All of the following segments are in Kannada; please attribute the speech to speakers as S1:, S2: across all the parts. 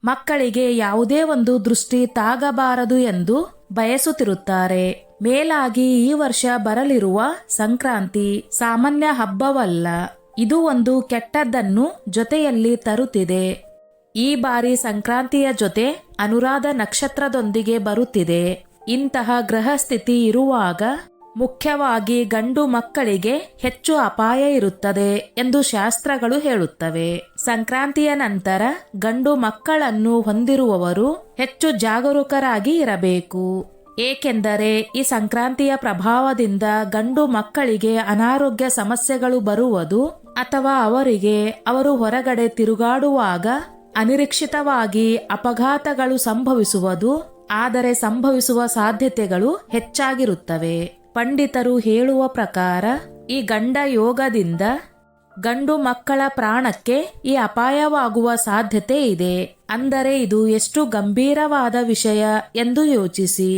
S1: ಮಕ್ಕಳಿಗೆ ಯಾವುದೇ ಒಂದು ದೃಷ್ಟಿ ತಾಗಬಾರದು ಎಂದು ಬಯಸುತ್ತಿರುತ್ತಾರೆ. ಮೇಲಾಗಿ ಈ ವರ್ಷ ಬರಲಿರುವ ಸಂಕ್ರಾಂತಿ ಸಾಮಾನ್ಯ ಹಬ್ಬವಲ್ಲ. ಇದು ಒಂದು ಕೆಟ್ಟದ್ದನ್ನು ಜೊತೆಯಲ್ಲಿ ತರುತ್ತಿದೆ. ಈ ಬಾರಿ ಸಂಕ್ರಾಂತಿಯ ಜೊತೆ ಅನುರಾಧ ನಕ್ಷತ್ರದೊಂದಿಗೆ ಬರುತ್ತಿದೆ. ಇಂತಹ ಗ್ರಹ ಸ್ಥಿತಿ ಇರುವಾಗ ಮುಖ್ಯವಾಗಿ ಗಂಡು ಮಕ್ಕಳಿಗೆ ಹೆಚ್ಚು ಅಪಾಯ ಇರುತ್ತದೆ ಎಂದು ಶಾಸ್ತ್ರಗಳು ಹೇಳುತ್ತವೆ. ಸಂಕ್ರಾಂತಿಯ ನಂತರ ಗಂಡು ಮಕ್ಕಳನ್ನು ಹೊಂದಿರುವವರು ಹೆಚ್ಚು ಜಾಗರೂಕರಾಗಿ ಇರಬೇಕು. ಏಕೆಂದರೆ ಈ ಸಂಕ್ರಾಂತಿಯ ಪ್ರಭಾವದಿಂದ ಗಂಡು ಮಕ್ಕಳಿಗೆ ಅನಾರೋಗ್ಯ ಸಮಸ್ಯೆಗಳು ಬರುವುದು ಅಥವಾ ಅವರು ಹೊರಗಡೆ ತಿರುಗಾಡುವಾಗ ಅನಿರೀಕ್ಷಿತವಾಗಿ ಅಪಘಾತಗಳು ಸಂಭವಿಸುವುದು, ಆದರೆ ಸಂಭವಿಸುವ ಸಾಧ್ಯತೆಗಳು ಹೆಚ್ಚಾಗಿರುತ್ತವೆ. ಪಂಡಿತರು ಹೇಳುವ ಪ್ರಕಾರ ಈ ಗಂಡ ಯೋಗದಿಂದ ಗಂಡು ಮಕ್ಕಳ ಪ್ರಾಣಕ್ಕೆ ಈ ಅಪಾಯವಾಗುವ ಸಾಧ್ಯತೆ ಇದೆ. ಅಂದರೆ ಇದು ಎಷ್ಟು ಗಂಭೀರವಾದ ವಿಷಯ ಎಂದು ಯೋಚಿಸಿ.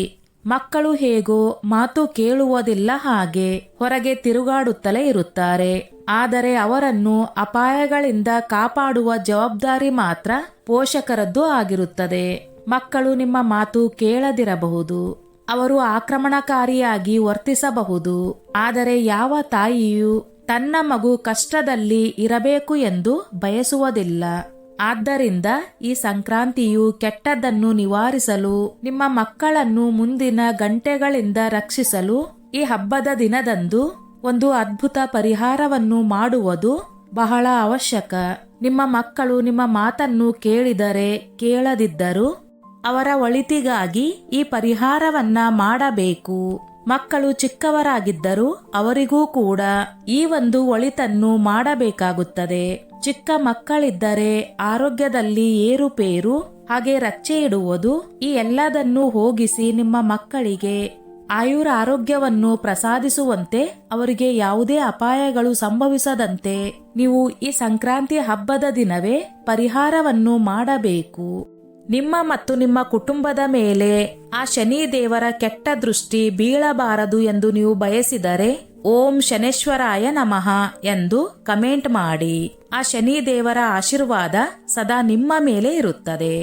S1: ಮಕ್ಕಳು ಹೇಗೋ ಮಾತು ಕೇಳುವುದಿಲ್ಲ, ಹಾಗೆ ಹೊರಗೆ ತಿರುಗಾಡುತ್ತಲೇ ಇರುತ್ತಾರೆ. ಆದರೆ ಅವರನ್ನು ಅಪಾಯಗಳಿಂದ ಕಾಪಾಡುವ ಜವಾಬ್ದಾರಿ ಮಾತ್ರ ಪೋಷಕರದ್ದು ಆಗಿರುತ್ತದೆ. ಮಕ್ಕಳು ನಿಮ್ಮ ಮಾತು ಕೇಳದಿರಬಹುದು, ಅವರು ಆಕ್ರಮಣಕಾರಿಯಾಗಿ ವರ್ತಿಸಬಹುದು. ಆದರೆ ಯಾವ ತಾಯಿಯೂ ತನ್ನ ಮಗು ಕಷ್ಟದಲ್ಲಿ ಇರಬೇಕು ಎಂದು ಬಯಸುವುದಿಲ್ಲ. ಆದ್ದರಿಂದ ಈ ಸಂಕ್ರಾಂತಿಯು ಕೆಟ್ಟದ್ದನ್ನು ನಿವಾರಿಸಲು, ನಿಮ್ಮ ಮಕ್ಕಳನ್ನು ಮುಂದಿನ ಗಂಟೆಗಳಿಂದ ರಕ್ಷಿಸಲು ಈ ಹಬ್ಬದ ದಿನದಂದು ಒಂದು ಅದ್ಭುತ ಪರಿಹಾರವನ್ನು ಮಾಡುವುದು ಬಹಳ ಅವಶ್ಯಕ. ನಿಮ್ಮ ಮಕ್ಕಳು ನಿಮ್ಮ ಮಾತನ್ನು ಕೇಳಿದರೆ ಕೇಳದಿದ್ದರೂ ಅವರ ಒಳಿತಿಗಾಗಿ ಈ ಪರಿಹಾರವನ್ನ ಮಾಡಬೇಕು. ಮಕ್ಕಳು ಚಿಕ್ಕವರಾಗಿದ್ದರೂ ಅವರಿಗೂ ಕೂಡ ಈ ಒಂದು ಒಳಿತನ್ನು ಮಾಡಬೇಕಾಗುತ್ತದೆ. ಚಿಕ್ಕ ಮಕ್ಕಳಿದ್ದರೆ ಆರೋಗ್ಯದಲ್ಲಿ ಏರುಪೇರು, ಹಾಗೆ ರಚ್ಚೆ ಇಡುವುದು, ಈ ಎಲ್ಲದನ್ನು ಹೋಗಿಸಿ ನಿಮ್ಮ ಮಕ್ಕಳಿಗೆ ಆಯುರಾರೋಗ್ಯವನ್ನು ಪ್ರಸಾದಿಸುವಂತೆ, ಅವರಿಗೆ ಯಾವುದೇ ಅಪಾಯಗಳು ಸಂಭವಿಸದಂತೆ ನೀವು ಈ ಸಂಕ್ರಾಂತಿ ಹಬ್ಬದ ದಿನವೇ ಪರಿಹಾರವನ್ನು ಮಾಡಬೇಕು. ನಿಮ್ಮ ಮತ್ತು ನಿಮ್ಮ ಕುಟುಂಬದ ಮೇಲೆ ಆ ಶನಿ ದೇವರ ಕೆಟ್ಟ ದೃಷ್ಟಿ ಬೀಳಬಾರದು ಎಂದು ನೀವು ಬಯಸಿದರೆ ಓಂ ಶನೇಶ್ವರಾಯ ನಮಃ ಎಂದು ಕಮೆಂಟ್ ಮಾಡಿ. ಆ ಶನಿ ದೇವರ ಆಶೀರ್ವಾದ ಸದಾ ನಿಮ್ಮ ಮೇಲೆ ಇರುತ್ತದೆ.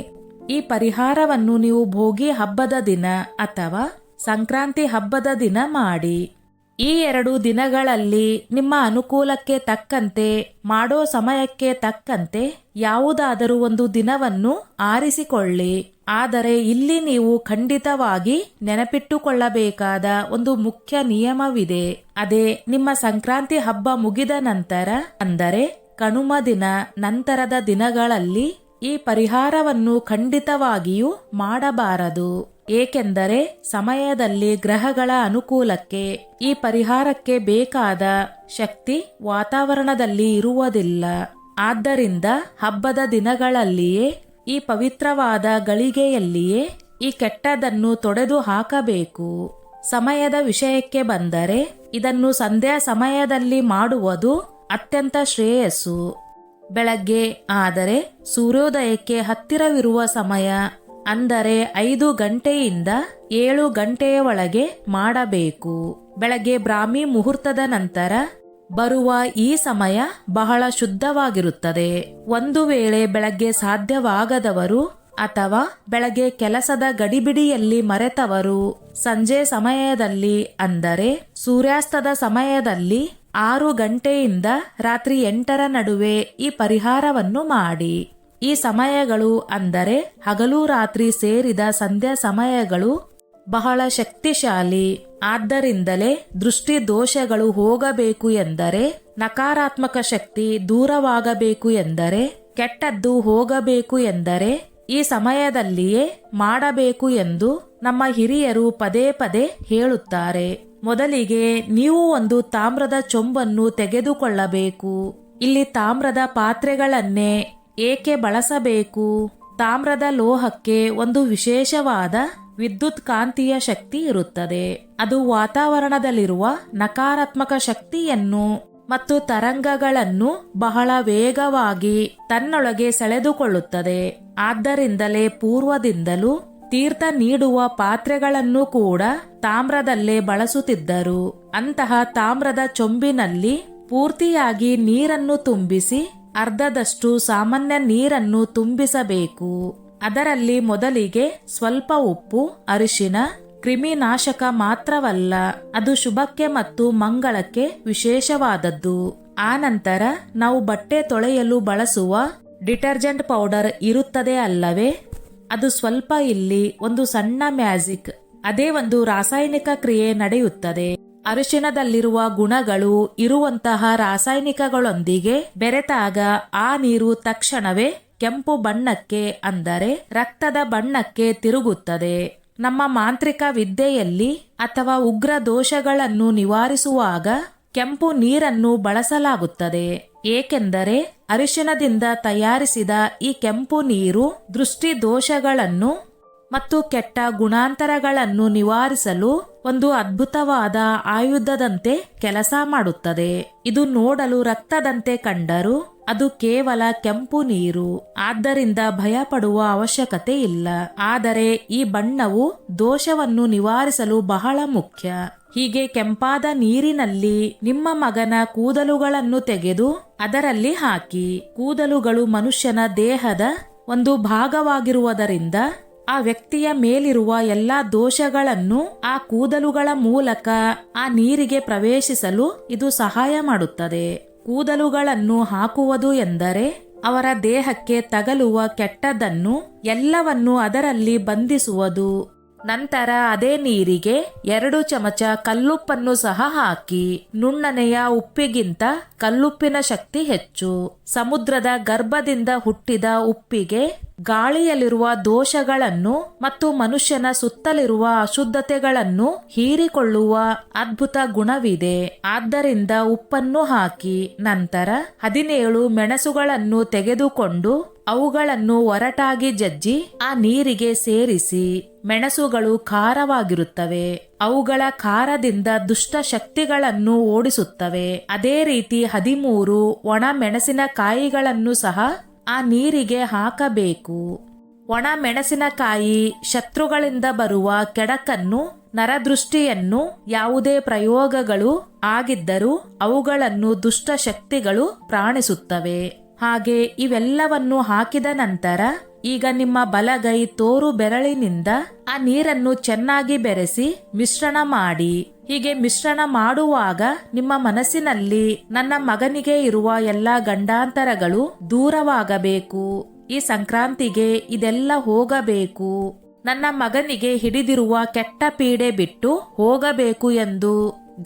S1: ಈ ಪರಿಹಾರವನ್ನು ನೀವು ಭೋಗಿ ಹಬ್ಬದ ದಿನ ಅಥವಾ ಸಂಕ್ರಾಂತಿ ಹಬ್ಬದ ದಿನ ಮಾಡಿ. ಈ 2 ದಿನಗಳಲ್ಲಿ ನಿಮ್ಮ ಅನುಕೂಲಕ್ಕೆ ತಕ್ಕಂತೆ, ಮಾಡೋ ಸಮಯಕ್ಕೆ ತಕ್ಕಂತೆ ಯಾವುದಾದರೂ ಒಂದು ದಿನವನ್ನು ಆರಿಸಿಕೊಳ್ಳಿ. ಆದರೆ ಇಲ್ಲಿ ನೀವು ಖಂಡಿತವಾಗಿ ನೆನಪಿಟ್ಟುಕೊಳ್ಳಬೇಕಾದ ಒಂದು ಮುಖ್ಯ ನಿಯಮವಿದೆ. ಅದೇ ನಿಮ್ಮ ಸಂಕ್ರಾಂತಿ ಹಬ್ಬ ಮುಗಿದ ನಂತರ, ಅಂದರೆ ಕನುಮ ದಿನ ನಂತರದ ದಿನಗಳಲ್ಲಿ ಈ ಪರಿಹಾರವನ್ನು ಖಂಡಿತವಾಗಿಯೂ ಮಾಡಬಾರದು. ಏಕೆಂದರೆ ಸಮಯದಲ್ಲಿ ಗ್ರಹಗಳ ಅನುಕೂಲಕ್ಕೆ ಈ ಪರಿಹಾರಕ್ಕೆ ಬೇಕಾದ ಶಕ್ತಿ ವಾತಾವರಣದಲ್ಲಿ ಇರುವುದಿಲ್ಲ. ಆದ್ದರಿಂದ ಹಬ್ಬದ ದಿನಗಳಲ್ಲಿಯೇ, ಈ ಪವಿತ್ರವಾದ ಗಳಿಗೆಯಲ್ಲಿಯೇ ಈ ಕೆಟ್ಟದನ್ನು ತೊಡೆದು ಹಾಕಬೇಕು. ಸಮಯದ ವಿಷಯಕ್ಕೆ ಬಂದರೆ ಇದನ್ನು ಸಂಧ್ಯಾ ಸಮಯದಲ್ಲಿ ಮಾಡುವುದು ಅತ್ಯಂತ ಶ್ರೇಯಸ್ಸು. ಬೆಳಗ್ಗೆ ಆದರೆ ಸೂರ್ಯೋದಯಕ್ಕೆ ಹತ್ತಿರವಿರುವ ಸಮಯ, ಅಂದರೆ 5 ಗಂಟೆಯಿಂದ 7 ಗಂಟೆಯ ಒಳಗೆ ಮಾಡಬೇಕು. ಬೆಳಗ್ಗೆ ಬ್ರಾಹ್ಮಿ ಮುಹೂರ್ತದ ನಂತರ ಬರುವ ಈ ಸಮಯ ಬಹಳ ಶುದ್ಧವಾಗಿರುತ್ತದೆ. ಒಂದು ವೇಳೆ ಬೆಳಗ್ಗೆ ಸಾಧ್ಯವಾಗದವರು ಅಥವಾ ಬೆಳಗ್ಗೆ ಕೆಲಸದ ಗಡಿಬಿಡಿಯಲ್ಲಿ ಮರೆತವರು ಸಂಜೆ ಸಮಯದಲ್ಲಿ, ಅಂದರೆ ಸೂರ್ಯಾಸ್ತದ ಸಮಯದಲ್ಲಿ 6 ಗಂಟೆಯಿಂದ ರಾತ್ರಿ 8ರ ನಡುವೆ ಈ ಪರಿಹಾರವನ್ನು ಮಾಡಿ. ಈ ಸಮಯಗಳು, ಅಂದರೆ ಹಗಲು ರಾತ್ರಿ ಸೇರಿದ ಸಂಧ್ಯಾ ಸಮಯಗಳು ಬಹಳ ಶಕ್ತಿಶಾಲಿ. ಆದ್ದರಿಂದಲೇ ದೃಷ್ಟಿ ದೋಷಗಳು ಹೋಗಬೇಕು ಎಂದರೆ, ನಕಾರಾತ್ಮಕ ಶಕ್ತಿ ದೂರವಾಗಬೇಕು ಎಂದರೆ, ಕೆಟ್ಟದ್ದು ಹೋಗಬೇಕು ಎಂದರೆ ಈ ಸಮಯದಲ್ಲಿಯೇ ಮಾಡಬೇಕು ಎಂದು ನಮ್ಮ ಹಿರಿಯರು ಪದೇ ಪದೇ ಹೇಳುತ್ತಾರೆ. ಮೊದಲಿಗೆ ನೀವು ಒಂದು ತಾಮ್ರದ ಚೊಂಬನ್ನು ತೆಗೆದುಕೊಳ್ಳಬೇಕು. ಇಲ್ಲಿ ತಾಮ್ರದ ಪಾತ್ರೆಗಳನ್ನೇ ಏಕೆ ಬಳಸಬೇಕು? ತಾಮ್ರದ ಲೋಹಕ್ಕೆ ಒಂದು ವಿಶೇಷವಾದ ವಿದ್ಯುತ್ ಕಾಂತೀಯ ಶಕ್ತಿ ಇರುತ್ತದೆ. ಅದು ವಾತಾವರಣದಲ್ಲಿರುವ ನಕಾರಾತ್ಮಕ ಶಕ್ತಿಯನ್ನು ಮತ್ತು ತರಂಗಗಳನ್ನು ಬಹಳ ವೇಗವಾಗಿ ತನ್ನೊಳಗೆ ಸೆಳೆದುಕೊಳ್ಳುತ್ತದೆ. ಆದ್ದರಿಂದಲೇ ಪೂರ್ವದಿಂದಲೂ ತೀರ್ಥ ನೀಡುವ ಪಾತ್ರೆಗಳನ್ನು ಕೂಡ ತಾಮ್ರದಲ್ಲೇ ಬಳಸುತ್ತಿದ್ದರು. ಅಂತಹ ತಾಮ್ರದ ಚೊಂಬಿನಲ್ಲಿ ಪೂರ್ತಿಯಾಗಿ ನೀರನ್ನು ತುಂಬಿಸಿ ಅರ್ಧದಷ್ಟು ಸಾಮಾನ್ಯ ನೀರನ್ನು ತುಂಬಿಸಬೇಕು. ಅದರಲ್ಲಿ ಮೊದಲಿಗೆ ಸ್ವಲ್ಪ ಉಪ್ಪು, ಅರಿಶಿನ, ಕ್ರಿಮಿನಾಶಕ ಮಾತ್ರವಲ್ಲ, ಅದು ಶುಭಕ್ಕೆ ಮತ್ತು ಮಂಗಳಕ್ಕೆ ವಿಶೇಷವಾದದ್ದು. ಆನಂತರ ನಾವು ಬಟ್ಟೆ ತೊಳೆಯಲು ಬಳಸುವ ಡಿಟರ್ಜೆಂಟ್ ಪೌಡರ್ ಇರುತ್ತದೆ ಅಲ್ಲವೇ, ಅದು ಸ್ವಲ್ಪ ಇಲ್ಲಿ ಒಂದು ಸಣ್ಣ ಮ್ಯಾಜಿಕ್. ಅದೇ ಒಂದು ರಾಸಾಯನಿಕ ಕ್ರಿಯೆ ನಡೆಯುತ್ತದೆ. ಅರಿಶಿಣದಲ್ಲಿರುವ ಗುಣಗಳು ಇರುವಂತಹ ರಾಸಾಯನಿಕಗಳೊಂದಿಗೆ ಬೆರೆತಾಗ ಆ ನೀರು ತಕ್ಷಣವೇ ಕೆಂಪು ಬಣ್ಣಕ್ಕೆ, ಅಂದರೆ ರಕ್ತದ ಬಣ್ಣಕ್ಕೆ ತಿರುಗುತ್ತದೆ. ನಮ್ಮ ಮಾಂತ್ರಿಕ ವಿದ್ಯೆಯಲ್ಲಿ ಅಥವಾ ಉಗ್ರ ದೋಷಗಳನ್ನು ನಿವಾರಿಸುವಾಗ ಕೆಂಪು ನೀರನ್ನು ಬಳಸಲಾಗುತ್ತದೆ. ಏಕೆಂದರೆ ಅರಿಶಿಣದಿಂದ ತಯಾರಿಸಿದ ಈ ಕೆಂಪು ನೀರು ದೃಷ್ಟಿ ದೋಷಗಳನ್ನು ಮತ್ತು ಕೆಟ್ಟ ಗುಣಾಂತರಗಳನ್ನು ನಿವಾರಿಸಲು ಒಂದು ಅದ್ಭುತವಾದ ಆಯುಧದಂತೆ ಕೆಲಸ ಮಾಡುತ್ತದೆ. ಇದು ನೋಡಲು ರಕ್ತದಂತೆ ಕಂಡರೂ ಅದು ಕೇವಲ ಕೆಂಪು ನೀರು, ಆದ್ದರಿಂದ ಭಯಪಡುವ ಅವಶ್ಯಕತೆ ಇಲ್ಲ. ಆದರೆ ಈ ಬಣ್ಣವು ದೋಷವನ್ನು ನಿವಾರಿಸಲು ಬಹಳ ಮುಖ್ಯ. ಹೀಗೆ ಕೆಂಪಾದ ನೀರಿನಲ್ಲಿ ನಿಮ್ಮ ಮಗನ ಕೂದಲುಗಳನ್ನು ತೆಗೆದು ಅದರಲ್ಲಿ ಹಾಕಿ. ಕೂದಲುಗಳು ಮನುಷ್ಯನ ದೇಹದ ಒಂದು ಭಾಗವಾಗಿರುವುದರಿಂದ ಆ ವ್ಯಕ್ತಿಯ ಮೇಲಿರುವ ಎಲ್ಲಾ ದೋಷಗಳನ್ನು ಆ ಕೂದಲುಗಳ ಮೂಲಕ ಆ ನೀರಿಗೆ ಪ್ರವೇಶಿಸಲು ಇದು ಸಹಾಯ ಮಾಡುತ್ತದೆ. ಕೂದಲುಗಳನ್ನು ಹಾಕುವುದು ಎಂದರೆ ಅವರ ದೇಹಕ್ಕೆ ತಗಲುವ ಕೆಟ್ಟದ್ದನ್ನು ಎಲ್ಲವನ್ನು ಅದರಲ್ಲಿ ಬಂಧಿಸುವುದು. ನಂತರ ಅದೇ ನೀರಿಗೆ 2 ಚಮಚ ಕಲ್ಲುಪ್ಪನ್ನು ಸಹ ಹಾಕಿ. ನುಣ್ಣನೆಯ ಉಪ್ಪಿಗಿಂತ ಕಲ್ಲುಪ್ಪಿನ ಶಕ್ತಿ ಹೆಚ್ಚು. ಸಮುದ್ರದ ಗರ್ಭದಿಂದ ಹುಟ್ಟಿದ ಉಪ್ಪಿಗೆ ಗಾಳಿಯಲ್ಲಿರುವ ದೋಷಗಳನ್ನು ಮತ್ತು ಮನುಷ್ಯನ ಸುತ್ತಲಿರುವ ಅಶುದ್ಧತೆಗಳನ್ನು ಹೀರಿಕೊಳ್ಳುವ ಅದ್ಭುತ ಗುಣವಿದೆ. ಆದ್ದರಿಂದ ಉಪ್ಪನ್ನು ಹಾಕಿ. ನಂತರ 17 ಮೆಣಸುಗಳನ್ನು ತೆಗೆದುಕೊಂಡು ಅವುಗಳನ್ನು ಒರಟಾಗಿ ಜಜ್ಜಿ ಆ ನೀರಿಗೆ ಸೇರಿಸಿ. ಮೆಣಸುಗಳು ಖಾರವಾಗಿರುತ್ತವೆ. ಅವುಗಳ ಖಾರದಿಂದ ದುಷ್ಟ ಶಕ್ತಿಗಳನ್ನು ಓಡಿಸುತ್ತವೆ. ಅದೇ ರೀತಿ 13 ಒಣ ಮೆಣಸಿನಕಾಯಿಗಳನ್ನು ಸಹ ಆ ನೀರಿಗೆ ಹಾಕಬೇಕು. ಒಣ ಮೆಣಸಿನಕಾಯಿ ಶತ್ರುಗಳಿಂದ ಬರುವ ಕೆಡಕನ್ನು, ನರದೃಷ್ಟಿಯನ್ನು, ಯಾವುದೇ ಪ್ರಯೋಗಗಳು ಆಗಿದ್ದರೂ ಅವುಗಳನ್ನು ದುಷ್ಟ ಶಕ್ತಿಗಳು ಪ್ರಾಣಿಸುತ್ತವೆ. ಹಾಗೆ ಇವೆಲ್ಲವನ್ನು ಹಾಕಿದ ನಂತರ ಈಗ ನಿಮ್ಮ ಬಲಗೈ ತೋರು ಬೆರಳಿನಿಂದ ಆ ನೀರನ್ನು ಚೆನ್ನಾಗಿ ಬೆರೆಸಿ ಮಿಶ್ರಣ ಮಾಡಿ. ಹೀಗೆ ಮಿಶ್ರಣ ಮಾಡುವಾಗ ನಿಮ್ಮ ಮನಸ್ಸಿನಲ್ಲಿ ನನ್ನ ಮಗನಿಗೆ ಇರುವ ಎಲ್ಲಾ ಗಂಡಾಂತರಗಳು ದೂರವಾಗಬೇಕು, ಈ ಸಂಕ್ರಾಂತಿಗೆ ಇದೆಲ್ಲ ಹೋಗಬೇಕು, ನನ್ನ ಮಗನಿಗೆ ಹಿಡಿದಿರುವ ಕೆಟ್ಟ ಪೀಡೆ ಬಿಟ್ಟು ಹೋಗಬೇಕು ಎಂದು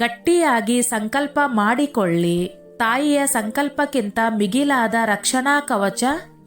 S1: ಗಟ್ಟಿಯಾಗಿ ಸಂಕಲ್ಪ ಮಾಡಿಕೊಳ್ಳಿ. ತಾಯಿಯ ಸಂಕಲ್ಪಕ್ಕಿಂತ ಮಿಗಿಲಾದ ರಕ್ಷಣಾ ಕವಚ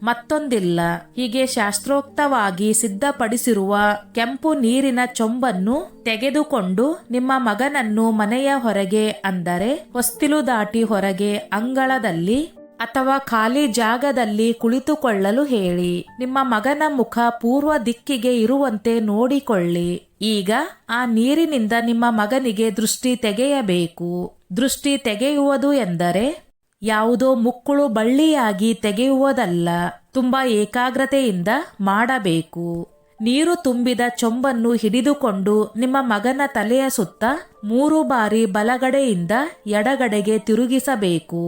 S1: ಮತ್ತೊಂದಿಲ್ಲ. ಹೀಗೆ ಶಾಸ್ತ್ರೋಕ್ತವಾಗಿ ಸಿದ್ಧಪಡಿಸಿರುವ ಕೆಂಪು ನೀರಿನ ಚೊಂಬನ್ನು ತೆಗೆದುಕೊಂಡು ನಿಮ್ಮ ಮಗನನ್ನು ಮನೆಯ ಹೊರಗೆ, ಅಂದರೆ ಹೊಸ್ತಿಲು ದಾಟಿ ಹೊರಗೆ ಅಂಗಳದಲ್ಲಿ ಅಥವಾ ಖಾಲಿ ಜಾಗದಲ್ಲಿ ಕುಳಿತುಕೊಳ್ಳಲು ಹೇಳಿ. ನಿಮ್ಮ ಮಗನ ಮುಖ ಪೂರ್ವ ದಿಕ್ಕಿಗೆ ಇರುವಂತೆ ನೋಡಿಕೊಳ್ಳಿ. ಈಗ ಆ ನೀರಿನಿಂದ ನಿಮ್ಮ ಮಗನಿಗೆ ದೃಷ್ಟಿ ತೆಗೆಯಬೇಕು. ದೃಷ್ಟಿ ತೆಗೆಯುವುದು ಎಂದರೆ ಯಾವುದೋ ಮುಕ್ಕುಳು ಬಳ್ಳಿಯಾಗಿ ತೆಗೆಯುವುದಲ್ಲ, ತುಂಬಾ ಏಕಾಗ್ರತೆಯಿಂದ ಮಾಡಬೇಕು. ನೀರು ತುಂಬಿದ ಚೊಂಬನ್ನು ಹಿಡಿದುಕೊಂಡು ನಿಮ್ಮ ಮಗನ ತಲೆಯ ಸುತ್ತ 3 ಬಾರಿ ಬಲಗಡೆಯಿಂದ ಎಡಗಡೆಗೆ ತಿರುಗಿಸಬೇಕು.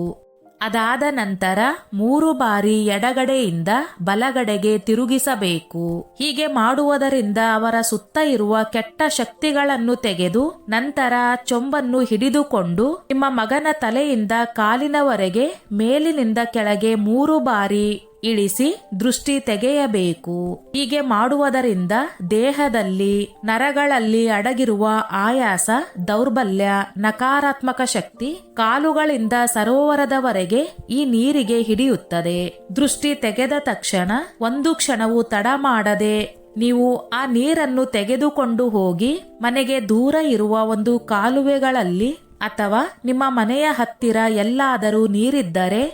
S1: ಅದಾದ ನಂತರ 3 ಬಾರಿ ಎಡಗಡೆಯಿಂದ ಬಲಗಡೆಗೆ ತಿರುಗಿಸಬೇಕು. ಹೀಗೆ ಮಾಡುವುದರಿಂದ ಅವರ ಸುತ್ತ ಇರುವ ಕೆಟ್ಟ ಶಕ್ತಿಗಳನ್ನು ತೆಗೆದು ನಂತರ ಚೊಂಬನ್ನು ಹಿಡಿದುಕೊಂಡು ನಿಮ್ಮ ಮಗನ ತಲೆಯಿಂದ ಕಾಲಿನವರೆಗೆ ಮೇಲಿನಿಂದ ಕೆಳಗೆ 3 ಬಾರಿ ಇಳಿಸಿ ದೃಷ್ಟಿ ತೆಗೆಯಬೇಕು. ಹೀಗೆ ಮಾಡುವುದರಿಂದ ದೇಹದಲ್ಲಿ, ನರಗಳಲ್ಲಿ ಅಡಗಿರುವ ಆಯಾಸ, ದೌರ್ಬಲ್ಯ, ನಕಾರಾತ್ಮಕ ಶಕ್ತಿ ಕಾಲುಗಳಿಂದ ಸರೋವರದವರೆಗೆ ಈ ನೀರಿಗೆ ಹಿಡಿಯುತ್ತದೆ. ದೃಷ್ಟಿ ತೆಗೆದ ತಕ್ಷಣ 1 ಕ್ಷಣವೂ ತಡ ಮಾಡದೆ ನೀವು ಆ ನೀರನ್ನು ತೆಗೆದುಕೊಂಡು ಹೋಗಿ ಮನೆಗೆ ದೂರ ಇರುವ ಒಂದು ಕಾಲುವೆಗಳಲ್ಲಿ ಅಥವಾ ನಿಮ್ಮ ಮನೆಯ ಹತ್ತಿರ ಎಲ್ಲಾದರೂ ನೀರಿದ್ದರೆ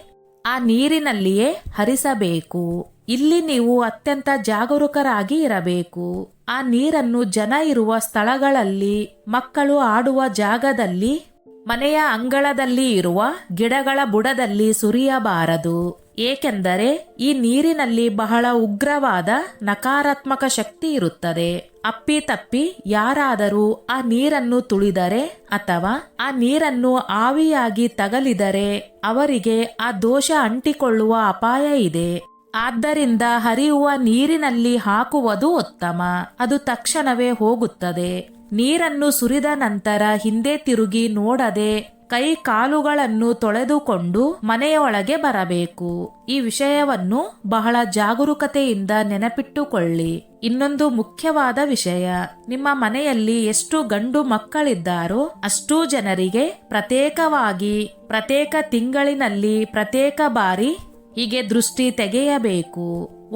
S1: ಆ ನೀರಿನಲ್ಲಿಯೇ ಹರಿಸಬೇಕು. ಇಲ್ಲಿ ನೀವು ಅತ್ಯಂತ ಜಾಗರೂಕರಾಗಿ ಇರಬೇಕು. ಆ ನೀರನ್ನು ಜನ ಇರುವ ಸ್ಥಳಗಳಲ್ಲಿ, ಮಕ್ಕಳು ಆಡುವ ಜಾಗದಲ್ಲಿ, ಮನೆಯ ಅಂಗಳದಲ್ಲಿ ಇರುವ ಗಿಡಗಳ ಬುಡದಲ್ಲಿ ಸುರಿಯಬಾರದು. ಏಕೆಂದರೆ ಈ ನೀರಿನಲ್ಲಿ ಬಹಳ ಉಗ್ರವಾದ ನಕಾರಾತ್ಮಕ ಶಕ್ತಿ ಇರುತ್ತದೆ. ಅಪ್ಪಿತಪ್ಪಿ ಯಾರಾದರೂ ಆ ನೀರನ್ನು ತುಳಿದರೆ ಅಥವಾ ಆ ನೀರನ್ನು ಆವಿಯಾಗಿ ತಗಲಿದರೆ ಅವರಿಗೆ ಆ ದೋಷ ಅಂಟಿಕೊಳ್ಳುವ ಅಪಾಯ ಇದೆ. ಆದ್ದರಿಂದ ಹರಿಯುವ ನೀರಿನಲ್ಲಿ ಹಾಕುವುದು ಉತ್ತಮ. ಅದು ತಕ್ಷಣವೇ ಹೋಗುತ್ತದೆ. ನೀರನ್ನು ಸುರಿದ ನಂತರ ಹಿಂದೆ ತಿರುಗಿ ನೋಡದೆ ಕೈ ಕಾಲುಗಳನ್ನು ತೊಳೆದುಕೊಂಡು ಮನೆಯೊಳಗೆ ಬರಬೇಕು. ಈ ವಿಷಯವನ್ನು ಬಹಳ ಜಾಗರೂಕತೆಯಿಂದ ನೆನಪಿಟ್ಟುಕೊಳ್ಳಿ. ಇನ್ನೊಂದು ಮುಖ್ಯವಾದ ವಿಷಯ, ನಿಮ್ಮ ಮನೆಯಲ್ಲಿ ಎಷ್ಟು ಗಂಡು ಮಕ್ಕಳಿದ್ದಾರೋ ಅಷ್ಟೂ ಜನರಿಗೆ ಪ್ರತ್ಯೇಕವಾಗಿ ಪ್ರತ್ಯೇಕ ತಿಂಗಳಿನಲ್ಲಿ ಪ್ರತ್ಯೇಕ ಬಾರಿ ಹೀಗೆ ದೃಷ್ಟಿ ತೆಗೆಯಬೇಕು.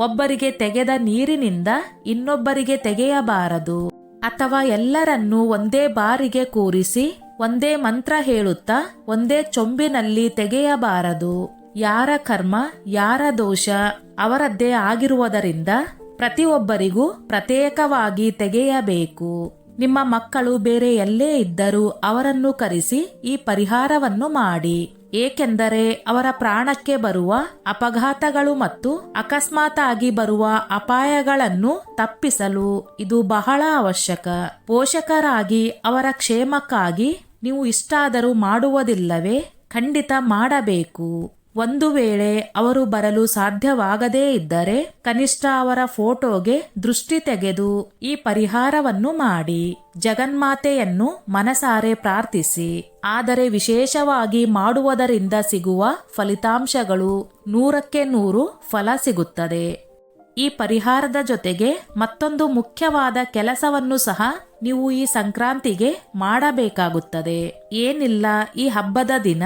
S1: ಒಬ್ಬರಿಗೆ ತೆಗೆದ ನೀರಿನಿಂದ ಇನ್ನೊಬ್ಬರಿಗೆ ತೆಗೆಯಬಾರದು. ಅಥವಾ ಎಲ್ಲರನ್ನೂ ಒಂದೇ ಬಾರಿಗೆ ಕೂರಿಸಿ ಒಂದೇ ಮಂತ್ರ ಹೇಳುತ್ತಾ ಒಂದೇ ಚೊಂಬಿನಲ್ಲಿ ತೆಗೆಯಬಾರದು. ಯಾರ ಕರ್ಮ ಯಾರ ದೋಷ ಅವರದ್ದೇ ಆಗಿರುವುದರಿಂದ ಪ್ರತಿಯೊಬ್ಬರಿಗೂ ಪ್ರತ್ಯೇಕವಾಗಿ ತೆಗೆಯಬೇಕು. ನಿಮ್ಮ ಮಕ್ಕಳು ಬೇರೆ ಎಲ್ಲೇ ಇದ್ದರೂ ಅವರನ್ನು ಕರೆಸಿ ಈ ಪರಿಹಾರವನ್ನು ಮಾಡಿ. ಏಕೆಂದರೆ ಅವರ ಪ್ರಾಣಕ್ಕೆ ಬರುವ ಅಪಘಾತಗಳು ಮತ್ತು ಅಕಸ್ಮಾತ್ ಆಗಿ ಬರುವ ಅಪಾಯಗಳನ್ನು ತಪ್ಪಿಸಲು ಇದು ಬಹಳ ಅವಶ್ಯಕ. ಪೋಷಕರಾಗಿ ಅವರ ಕ್ಷೇಮಕ್ಕಾಗಿ ನೀವು ಇಷ್ಟಾದರೂ ಮಾಡುವುದಿಲ್ಲವೇ? ಖಂಡಿತ ಮಾಡಬೇಕು. ಒಂದು ವೇಳೆ ಅವರು ಬರಲು ಸಾಧ್ಯವಾಗದೇ ಇದ್ದರೆ ಕನಿಷ್ಠ ಅವರ ಫೋಟೋಗೆ ದೃಷ್ಟಿ ತೆಗೆದು ಈ ಪರಿಹಾರವನ್ನು ಮಾಡಿ. ಜಗನ್ಮಾತೆಯನ್ನು ಮನಸಾರೆ ಪ್ರಾರ್ಥಿಸಿ. ಆದರೆ ವಿಶೇಷವಾಗಿ ಮಾಡುವುದರಿಂದ ಸಿಗುವ ಫಲಿತಾಂಶಗಳು 100ಕ್ಕೆ 100 ಫಲ ಸಿಗುತ್ತದೆ. ಈ ಪರಿಹಾರದ ಜೊತೆಗೆ ಮತ್ತೊಂದು ಮುಖ್ಯವಾದ ಕೆಲಸವನ್ನು ಸಹ ನೀವು ಈ ಸಂಕ್ರಾಂತಿಗೆ ಮಾಡಬೇಕಾಗುತ್ತದೆ. ಏನಿಲ್ಲ, ಈ ಹಬ್ಬದ ದಿನ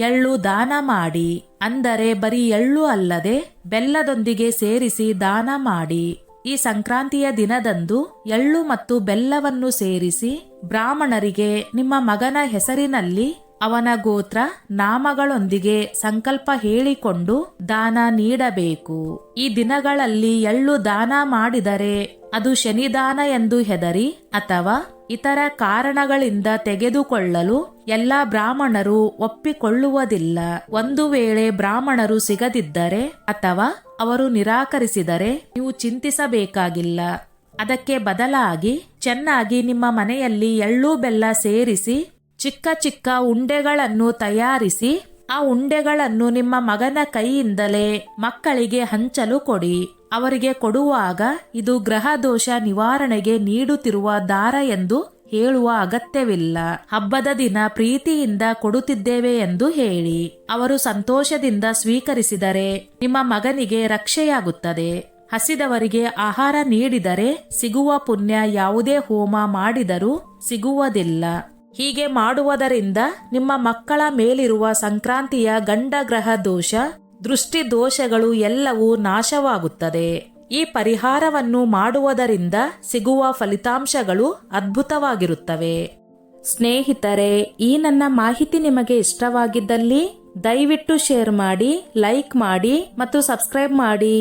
S1: ಎಳ್ಳು ದಾನ ಮಾಡಿ. ಅಂದರೆ ಬರೀ ಎಳ್ಳು ಅಲ್ಲದೆ ಬೆಲ್ಲದೊಂದಿಗೆ ಸೇರಿಸಿ ದಾನ ಮಾಡಿ. ಈ ಸಂಕ್ರಾಂತಿಯ ದಿನದಂದು ಎಳ್ಳು ಮತ್ತು ಬೆಲ್ಲವನ್ನು ಸೇರಿಸಿ ಬ್ರಾಹ್ಮಣರಿಗೆ ನಿಮ್ಮ ಮಗನ ಹೆಸರಿನಲ್ಲಿ ಅವನ ಗೋತ್ರ ನಾಮಗಳೊಂದಿಗೆ ಸಂಕಲ್ಪ ಹೇಳಿಕೊಂಡು ದಾನ ನೀಡಬೇಕು. ಈ ದಿನಗಳಲ್ಲಿ ಎಳ್ಳು ದಾನ ಮಾಡಿದರೆ ಅದು ಶನಿದಾನ ಎಂದು ಹೆದರಿ ಅಥವಾ ಇತರ ಕಾರಣಗಳಿಂದ ತೆಗೆದುಕೊಳ್ಳಲು ಎಲ್ಲ ಬ್ರಾಹ್ಮಣರು ಒಪ್ಪಿಕೊಳ್ಳುವುದಿಲ್ಲ. ಒಂದು ವೇಳೆ ಬ್ರಾಹ್ಮಣರು ಸಿಗದಿದ್ದರೆ ಅಥವಾ ಅವರು ನಿರಾಕರಿಸಿದರೆ ನೀವು ಚಿಂತಿಸಬೇಕಾಗಿಲ್ಲ. ಅದಕ್ಕೆ ಬದಲಾಗಿ ಚೆನ್ನಾಗಿ ನಿಮ್ಮ ಮನೆಯಲ್ಲಿ ಎಳ್ಳು ಬೆಲ್ಲ ಸೇರಿಸಿ ಚಿಕ್ಕ ಚಿಕ್ಕ ಉಂಡೆಗಳನ್ನು ತಯಾರಿಸಿ ಆ ಉಂಡೆಗಳನ್ನು ನಿಮ್ಮ ಮಗನ ಕೈಯಿಂದಲೇ ಮಕ್ಕಳಿಗೆ ಹಂಚಲು ಕೊಡಿ. ಅವರಿಗೆ ಕೊಡುವಾಗ ಇದು ಗ್ರಹ ದೋಷ ನಿವಾರಣೆಗೆ ನೀಡುತ್ತಿರುವ ದಾರ ಎಂದು ಹೇಳುವ ಅಗತ್ಯವಿಲ್ಲ. ಹಬ್ಬದ ದಿನ ಪ್ರೀತಿಯಿಂದ ಕೊಡುತ್ತಿದ್ದೇವೆ ಎಂದು ಹೇಳಿ. ಅವರು ಸಂತೋಷದಿಂದ ಸ್ವೀಕರಿಸಿದರೆ ನಿಮ್ಮ ಮಗನಿಗೆ ರಕ್ಷೆಯಾಗುತ್ತದೆ. ಹಸಿದವರಿಗೆ ಆಹಾರ ನೀಡಿದರೆ ಸಿಗುವ ಪುಣ್ಯ ಯಾವುದೇ ಹೋಮ ಮಾಡಿದರೂ ಸಿಗುವುದಿಲ್ಲ. ಹೀಗೆ ಮಾಡುವುದರಿಂದ ನಿಮ್ಮ ಮಕ್ಕಳ ಮೇಲಿರುವ ಸಂಕ್ರಾಂತಿಯ ಗಂಡ ಗ್ರಹ ದೋಷ, ದೃಷ್ಟಿ ದೋಷಗಳು ಎಲ್ಲವೂ ನಾಶವಾಗುತ್ತದೆ. ಈ ಪರಿಹಾರವನ್ನು ಮಾಡುವುದರಿಂದ ಸಿಗುವ ಫಲಿತಾಂಶಗಳು ಅದ್ಭುತವಾಗಿರುತ್ತವೆ. ಸ್ನೇಹಿತರೆ, ಈ ನನ್ನ ಮಾಹಿತಿ ನಿಮಗೆ ಇಷ್ಟವಾಗಿದ್ದಲ್ಲಿ ದಯವಿಟ್ಟು ಶೇರ್ ಮಾಡಿ, ಲೈಕ್ ಮಾಡಿ ಮತ್ತು ಸಬ್ಸ್ಕ್ರೈಬ್ ಮಾಡಿ.